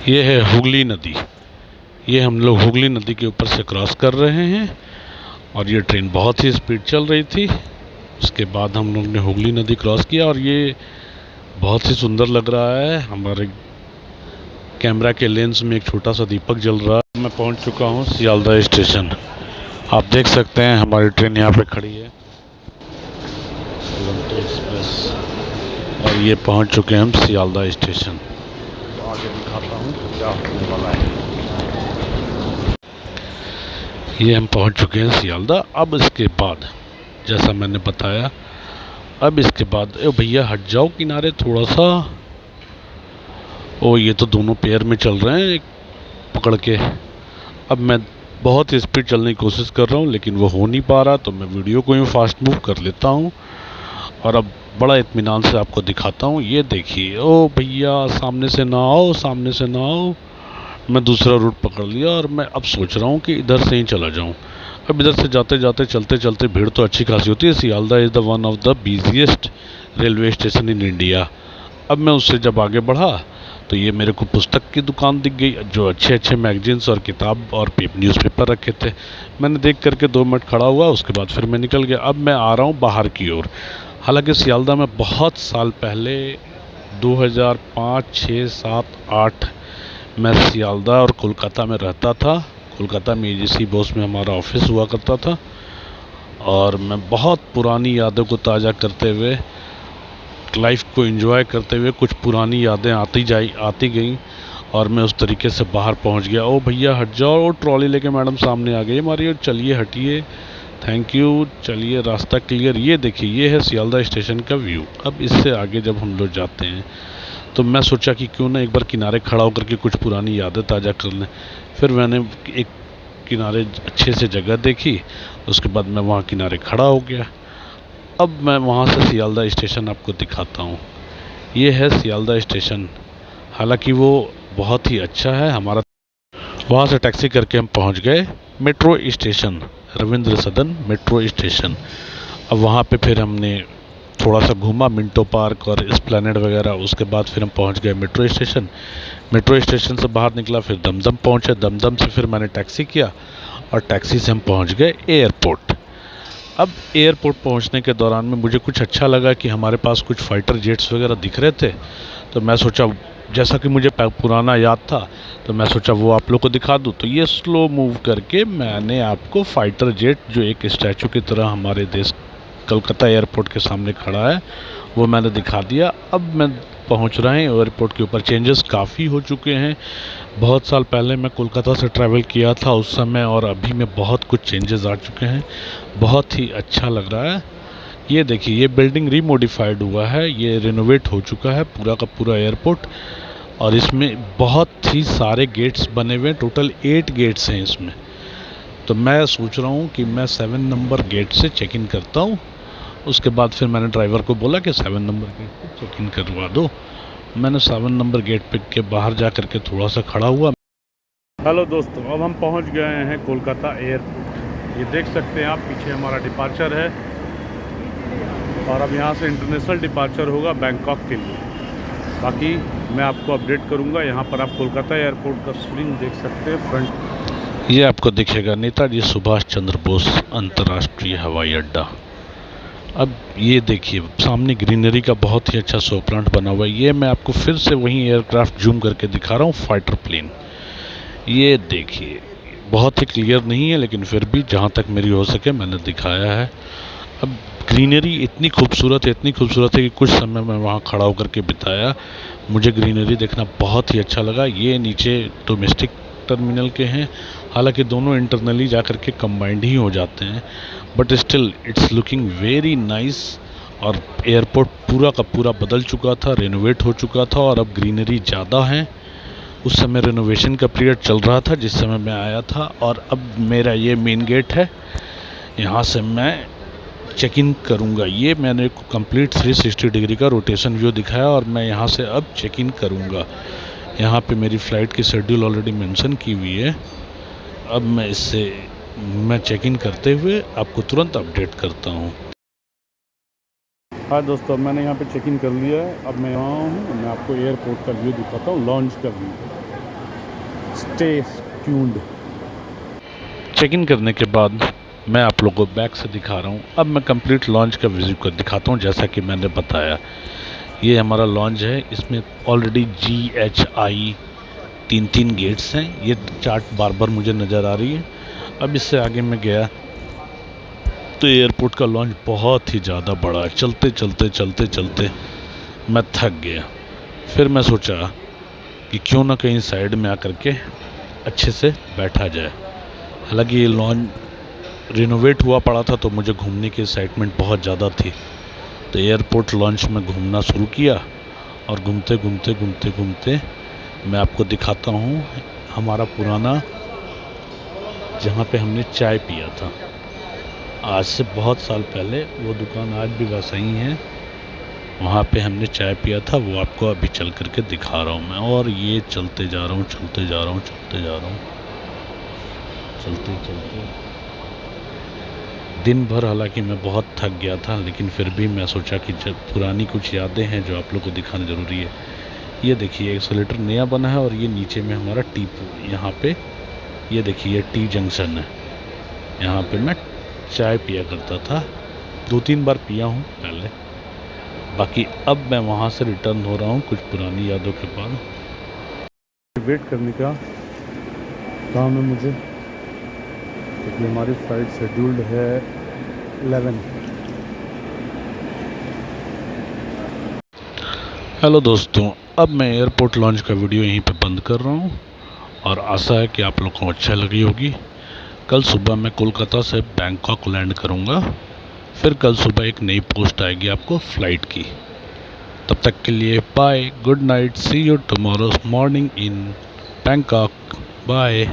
ये है हुगली नदी। ये हम लोग हुगली नदी के ऊपर से क्रॉस कर रहे हैं और ये ट्रेन बहुत ही स्पीड चल रही थी। उसके बाद हम लोग ने हुगली नदी क्रॉस किया और ये बहुत ही सुंदर लग रहा है। हमारे कैमरा के लेंस में एक छोटा सा दीपक जल रहा है। मैं पहुंच चुका हूं सियालदह स्टेशन। आप देख सकते हैं हमारी ट्रेन यहाँ पे खड़ी है, दुरंतो एक्सप्रेस, और ये पहुंच चुके हैं हम सियालदह स्टेशन। आगे दिखाता हूँ क्या होने वाला है। ये हम पहुंच चुके हैं सियालदह। अब इसके बाद जैसा मैंने बताया, अब इसके बाद ए भैया हट जाओ किनारे थोड़ा सा। ओ ये तो दोनों पैर में चल रहे हैं पकड़ के। अब मैं बहुत स्पीड चलने की कोशिश कर रहा हूँ लेकिन वो हो नहीं पा रहा, तो मैं वीडियो को यूँ फास्ट मूव कर लेता हूँ और अब बड़ा इत्मीनान से आपको दिखाता हूँ। ये देखिए, ओ भैया सामने से ना आओ, सामने से ना आओ। मैं दूसरा रूट पकड़ लिया और मैं अब सोच रहा हूँ कि इधर से ही चला जाऊँ। अब इधर से जाते जाते चलते चलते भीड़ तो अच्छी खासी होती है। Sealdah is the one of the busiest railway station in India. अब मैं उससे जब आगे बढ़ा तो ये मेरे को पुस्तक की दुकान दिख गई जो अच्छे अच्छे मैगजीन्स और किताब और न्यूज़पेपर रखे थे। मैंने देख करके 2 मिनट खड़ा हुआ, उसके बाद फिर मैं निकल गया। अब मैं आ रहा हूँ बाहर की ओर। हालांकि सियालदह में बहुत साल पहले 2005, 6, 7, 8 मैं सियालदह और कोलकाता में रहता था। कोलकाता में एजीसी बॉस में हमारा ऑफिस हुआ करता था और मैं बहुत पुरानी यादों को ताज़ा करते हुए, लाइफ को एंजॉय करते हुए, कुछ पुरानी यादें आती गई और मैं उस तरीके से बाहर पहुंच गया। ओ भैया हट जाओ, वो ट्रॉली लेके मैडम सामने आ गई हमारी, और चलिए हटिए, थैंक यू, चलिए रास्ता क्लियर। ये देखिए, ये है सियालदह स्टेशन का व्यू। अब इससे आगे जब हम लोग जाते हैं तो मैं सोचा कि क्यों ना एक बार किनारे खड़ा होकर के कुछ पुरानी यादें ताज़ा कर लें। फिर मैंने एक किनारे अच्छे से जगह देखी, उसके बाद मैं वहाँ किनारे खड़ा हो गया। अब मैं वहाँ से सियालदह स्टेशन आपको दिखाता हूँ। ये है सियालदह स्टेशन। हालांकि वो बहुत ही अच्छा है। हमारा वहाँ से टैक्सी करके हम पहुँच गए मेट्रो स्टेशन, रविंद्र सदन मेट्रो स्टेशन। अब वहाँ पे फिर हमने थोड़ा सा घूमा, मिंटो पार्क और एस्प्लैनेड वगैरह। उसके बाद फिर हम पहुँच गए मेट्रो स्टेशन। मेट्रो स्टेशन से बाहर निकला, फिर दमदम पहुँचे। दमदम से फिर मैंने टैक्सी किया और टैक्सी से हम पहुँच गए एयरपोर्ट। अब एयरपोर्ट पहुंचने के दौरान में मुझे कुछ अच्छा लगा कि हमारे पास कुछ फाइटर जेट्स वगैरह दिख रहे थे। तो मैं सोचा, जैसा कि मुझे पुराना याद था, तो मैं सोचा वो आप लोग को दिखा दूं। तो ये स्लो मूव करके मैंने आपको फाइटर जेट, जो एक स्टैचू की तरह हमारे देश कलकत्ता एयरपोर्ट के सामने खड़ा है, वो मैंने दिखा दिया। अब मैं पहुंच रहे हैं एयरपोर्ट के ऊपर। चेंजेस काफ़ी हो चुके हैं। बहुत साल पहले मैं कोलकाता से ट्रैवल किया था उस समय, और अभी में बहुत कुछ चेंजेस आ चुके हैं। बहुत ही अच्छा लग रहा है। ये देखिए, ये बिल्डिंग रीमॉडिफाइड हुआ है, ये रिनोवेट हो चुका है पूरा का पूरा एयरपोर्ट, और इसमें बहुत ही सारे गेट्स बने हुए हैं। टोटल 8 गेट्स हैं इसमें। तो मैं सोच रहा हूँ कि मैं 7 नंबर गेट से चेक इन करता हूँ। उसके बाद फिर मैंने ड्राइवर को बोला कि 7 नंबर गेट पे चेक इन करवा दो। मैंने 7 नंबर गेट पे के बाहर जा कर के थोड़ा सा खड़ा हुआ। हेलो दोस्तों, अब हम पहुंच गए हैं कोलकाता एयरपोर्ट। ये देख सकते हैं आप, पीछे हमारा डिपार्चर है और अब यहाँ से इंटरनेशनल डिपार्चर होगा बैंकॉक के लिए। बाकी मैं आपको अपडेट करूँगा। यहाँ पर आप कोलकाता एयरपोर्ट का स्क्रीन देख सकते हैं फ्रंट। ये आपको दिखेगा नेताजी सुभाष चंद्र बोस अंतर्राष्ट्रीय हवाई अड्डा। अब ये देखिए सामने ग्रीनरी का बहुत ही अच्छा शो प्लांट बना हुआ है। ये मैं आपको फिर से वही एयरक्राफ्ट जूम करके दिखा रहा हूँ, फाइटर प्लेन। ये देखिए, बहुत ही क्लियर नहीं है लेकिन फिर भी जहाँ तक मेरी हो सके मैंने दिखाया है। अब ग्रीनरी इतनी खूबसूरत है, इतनी खूबसूरत है कि कुछ समय मैं वहाँ खड़ा होकर के बिताया। मुझे ग्रीनरी देखना बहुत ही अच्छा लगा। ये नीचे डोमेस्टिक टर्मिनल के हैं, हालांकि दोनों इंटरनली जा कर के कंबाइंड ही हो जाते हैं, but still it's looking very nice. और एयरपोर्ट पूरा का पूरा बदल चुका था, रेनोवेट हो चुका था और अब ग्रीनरी ज़्यादा है। उस समय रेनोवेशन का पीरियड चल रहा था जिस समय मैं आया था। और अब मेरा ये मेन गेट है, यहाँ से मैं चेक इन करूँगा। ये मैंने कंप्लीट 360 डिग्री का रोटेशन व्यू दिखाया और मैं यहाँ से अब चेक इन करूँगा। यहाँ पे मेरी फ़्लाइट की शेड्यूल ऑलरेडी मेंशन की हुई है। अब मैं चेक इन करते हुए आपको तुरंत अपडेट करता हूँ। हाँ दोस्तों, मैंने यहाँ पे चेक इन कर लिया है। अब मैं यहाँ हूँ, मैं आपको एयरपोर्ट का व्यू दिखाता हूँ, लॉन्च का view. Stay tuned. Check in करने के बाद मैं आप लोगों को बैक से दिखा रहा हूँ। अब मैं कंप्लीट लॉन्च का विजिट को दिखाता हूँ। जैसा कि मैंने बताया, ये हमारा लॉन्च है। इसमें ऑलरेडी GHI 3 गेट्स हैं। ये चार्ट बार बार मुझे नज़र आ रही है। अब इससे आगे मैं गया तो एयरपोर्ट का लॉन्च बहुत ही ज़्यादा बड़ा है। चलते चलते चलते चलते मैं थक गया। फिर मैं सोचा कि क्यों ना कहीं साइड में आकर के अच्छे से बैठा जाए। हालांकि ये लॉन्च रिनोवेट हुआ पड़ा था तो मुझे घूमने की एक्साइटमेंट बहुत ज़्यादा थी। तो एयरपोर्ट लॉन्च में घूमना शुरू किया और घूमते घूमते घूमते घूमते मैं आपको दिखाता हूँ हमारा पुराना, जहाँ पे हमने चाय पिया था आज से बहुत साल पहले। वो दुकान आज भी वैसा ही है, वहाँ पे हमने चाय पिया था। वो आपको अभी चल करके दिखा रहा हूँ मैं। और ये चलते जा रहा हूँ, चलते जा रहा हूँ, चलते जा रहा हूँ, चलते चलते दिन भर। हालांकि मैं बहुत थक गया था, लेकिन फिर भी मैं सोचा कि जब पुरानी कुछ यादें हैं जो आप लोग को दिखाना ज़रूरी है। ये देखिए एक्सेलेटर नया बना है और ये नीचे में हमारा टी, यहाँ पे ये देखिए ये टी जंक्शन है। यहाँ पे मैं चाय पिया करता था, 2-3 बार पिया हूँ पहले। बाकी अब मैं वहाँ से रिटर्न हो रहा हूँ कुछ पुरानी यादों के बाद। वेट करने का काम है मुझे, क्योंकि हमारी फ़्लाइट शेड्यूल्ड है 11। हेलो दोस्तों, अब मैं एयरपोर्ट लॉन्च का वीडियो यहीं पे बंद कर रहा हूँ और आशा है कि आप लोगों को अच्छा लगी होगी। कल सुबह मैं कोलकाता से बैंकॉक लैंड करूँगा। फिर कल सुबह एक नई पोस्ट आएगी आपको फ़्लाइट की। तब तक के लिए bye, good night, see you tomorrow morning in Bangkok, bye.